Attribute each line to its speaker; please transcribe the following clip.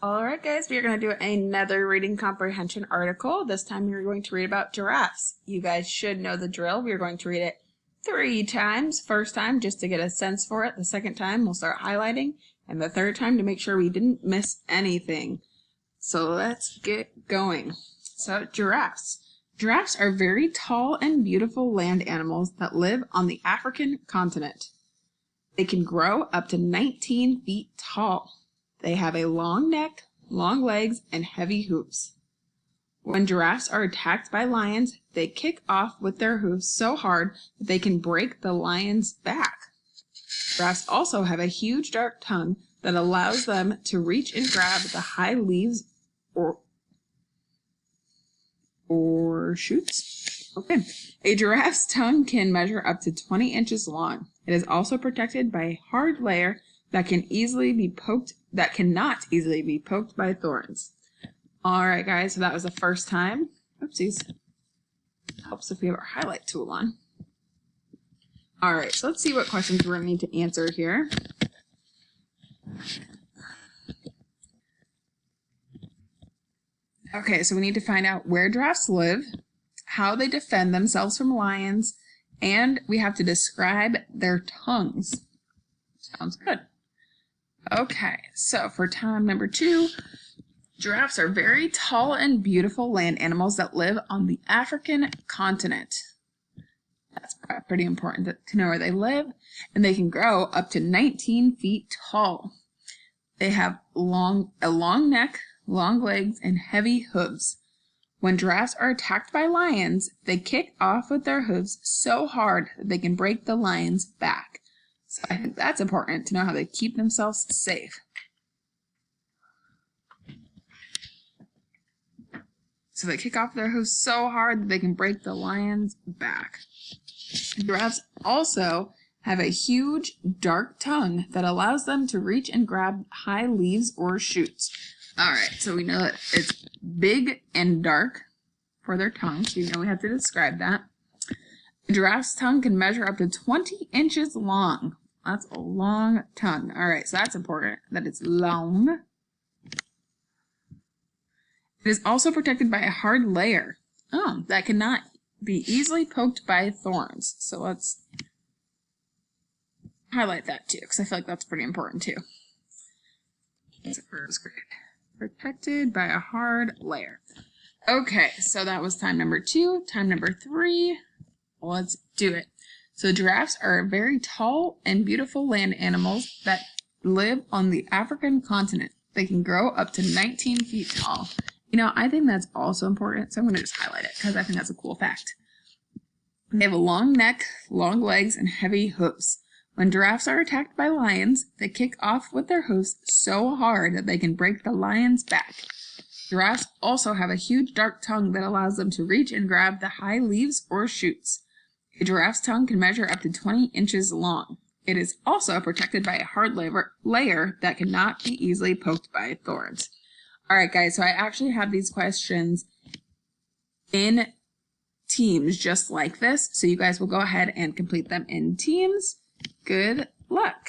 Speaker 1: Alright guys, we are going to do another reading comprehension article. This time you're going to read about giraffes. You guys should know the drill. We are going to read it 3 times. First time just to get a sense for it. The second time we'll start highlighting. And the third time to make sure we didn't miss anything. So let's get going. So giraffes. Giraffes are very tall and beautiful land animals that live on the African continent. They can grow up to 19 feet tall. They have a long neck, long legs, and heavy hooves. When giraffes are attacked by lions, they kick off with their hooves so hard that they can break the lion's back. Giraffes also have a huge dark tongue that allows them to reach and grab the high leaves or shoots. Okay. A giraffe's tongue can measure up to 20 inches long. It is also protected by a hard layer that cannot easily be poked by thorns. Alright guys, so that was the first time. Oopsies. Helps if we have our highlight tool on. Alright, so let's see what questions we're going to need to answer here. Okay, so we need to find out where giraffes live, how they defend themselves from lions, and we have to describe their tongues. Sounds good. Okay, so for time number 2, giraffes are very tall and beautiful land animals that live on the African continent. That's pretty important to know where they live, and they can grow up to 19 feet tall. They have a long neck, long legs, and heavy hooves. When giraffes are attacked by lions, they kick off with their hooves so hard that they can break the lion's back. So I think that's important to know how they keep themselves safe. So they kick off their hooves so hard that they can break the lion's back. Giraffes also have a huge dark tongue that allows them to reach and grab high leaves or shoots. Alright, so we know that it's big and dark for their tongue, so you know we have to describe that. A giraffe's tongue can measure up to 20 inches long. That's a long tongue. Alright, so that's important, that it's long. It is also protected by a hard layer that cannot be easily poked by thorns. So let's highlight that too, because I feel like that's pretty important too. Protected by a hard layer. Okay, so that was time number 2. Time number 3. Let's do it. So giraffes are very tall and beautiful land animals that live on the African continent. They can grow up to 19 feet tall. You know, I think that's also important, so I'm going to just highlight it because I think that's a cool fact. They have a long neck, long legs, and heavy hooves. When giraffes are attacked by lions, they kick off with their hooves so hard that they can break the lion's back. Giraffes also have a huge dark tongue that allows them to reach and grab the high leaves or shoots. A giraffe's tongue can measure up to 20 inches long. It is also protected by a hard layer that cannot be easily poked by thorns. Alright guys, so I actually have these questions in teams just like this, so you guys will go ahead and complete them in teams. Good luck!